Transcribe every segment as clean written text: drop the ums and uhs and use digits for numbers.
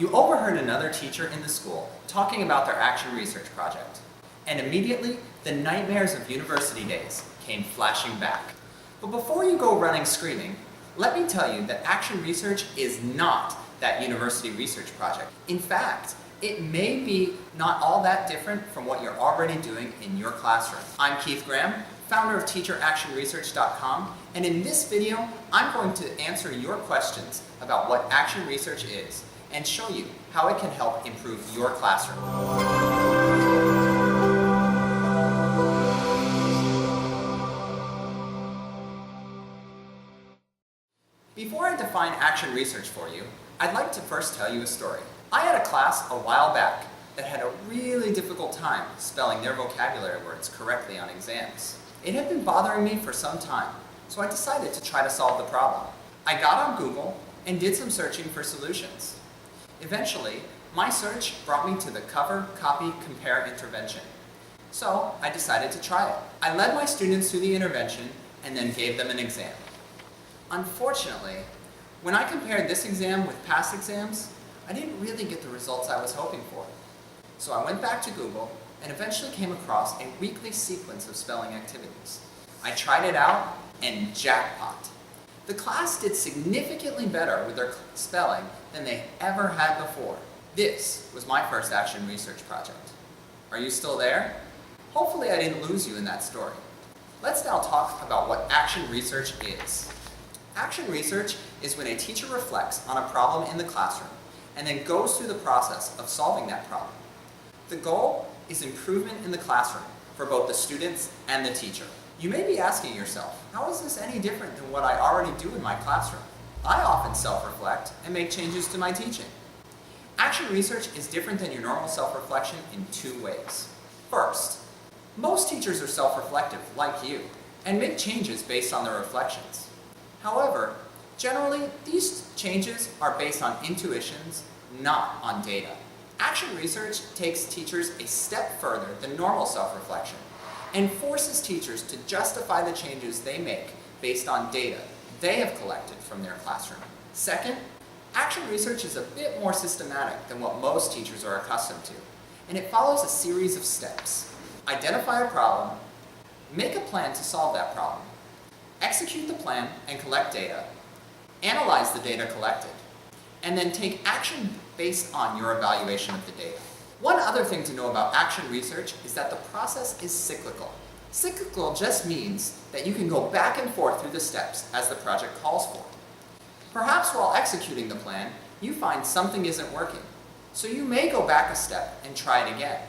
You overheard another teacher in the school talking about their action research project, and immediately the nightmares of university days came flashing back. But before you go running screaming, let me tell you that action research is not that university research project. In fact, it may be not all that different from what you're already doing in your classroom. I'm Keith Graham, founder of TeacherActionResearch.com, and in this video, I'm going to answer your questions about what action research is and show you how it can help improve your classroom. Before I define action research for you, I'd like to first tell you a story. I had a class a while back that had a really difficult time spelling their vocabulary words correctly on exams. It had been bothering me for some time, so I decided to try to solve the problem. I got on Google and did some searching for solutions. Eventually, my search brought me to the Cover, Copy, Compare intervention. So I decided to try it. I led my students through the intervention and then gave them an exam. Unfortunately, when I compared this exam with past exams, I didn't really get the results I was hoping for. So I went back to Google and eventually came across a weekly sequence of spelling activities. I tried it out and jackpot. The class did significantly better with their spelling than they ever had before. This was my first action research project. Are you still there? Hopefully I didn't lose you in that story. Let's now talk about what action research is. Action research is when a teacher reflects on a problem in the classroom and then goes through the process of solving that problem. The goal is improvement in the classroom for both the students and the teacher. You may be asking yourself, how is this any different than what I already do in my classroom? I often self-reflect and make changes to my teaching. Action research is different than your normal self-reflection in two ways. First, most teachers are self-reflective, like you, and make changes based on their reflections. However, generally, these changes are based on intuitions, not on data. Action research takes teachers a step further than normal self-reflection and forces teachers to justify the changes they make based on data they have collected from their classroom. Second, action research is a bit more systematic than what most teachers are accustomed to, and it follows a series of steps. Identify a problem, make a plan to solve that problem, execute the plan and collect data, analyze the data collected, and then take action based on your evaluation of the data. One other thing to know about action research is that the process is cyclical. Cyclical just means that you can go back and forth through the steps as the project calls for. Perhaps while executing the plan, you find something isn't working, so you may go back a step and try it again.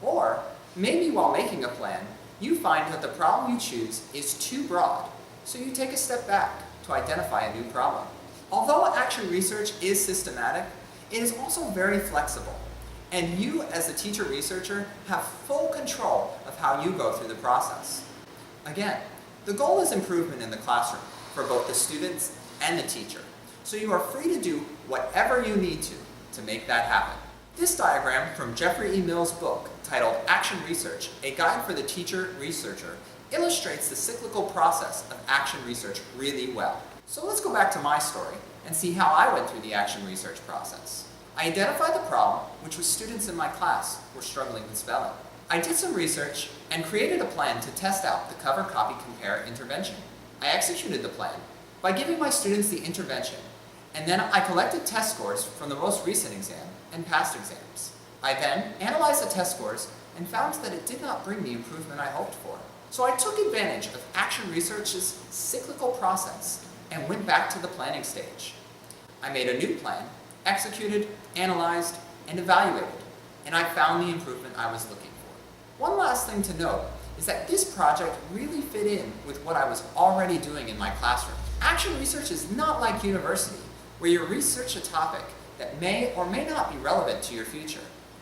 Or maybe while making a plan, you find that the problem you choose is too broad, so you take a step back to identify a new problem. Although action research is systematic, it is also very flexible, and you as a teacher researcher have full control of how you go through the process. Again, the goal is improvement in the classroom for both the students and the teacher, so you are free to do whatever you need to make that happen. This diagram from Jeffrey E. Mills' book titled Action Research, A Guide for the Teacher Researcher, illustrates the cyclical process of action research really well. So let's go back to my story and see how I went through the action research process. I identified the problem, which was students in my class were struggling with spelling. I did some research and created a plan to test out the Cover, Copy, Compare intervention. I executed the plan by giving my students the intervention, and then I collected test scores from the most recent exam and past exams. I then analyzed the test scores and found that it did not bring the improvement I hoped for. So I took advantage of action research's cyclical process and went back to the planning stage. I made a new plan, executed, analyzed, and evaluated, and I found the improvement I was looking for. One last thing to note is that this project really fit in with what I was already doing in my classroom. Action research is not like university, where you research a topic that may or may not be relevant to your future.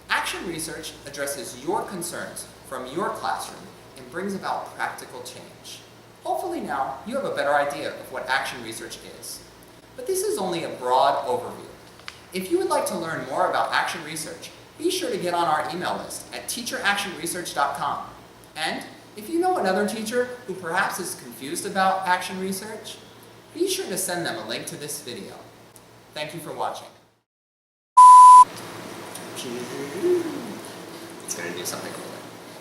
Action research addresses your concerns from your classroom and brings about practical change. Hopefully now you have a better idea of what action research is. But this is only a broad overview. If you would like to learn more about action research, be sure to get on our email list at TeacherActionResearch.com. And if you know another teacher who perhaps is confused about action research, be sure to send them a link to this video. Thank you for watching. It's going to do something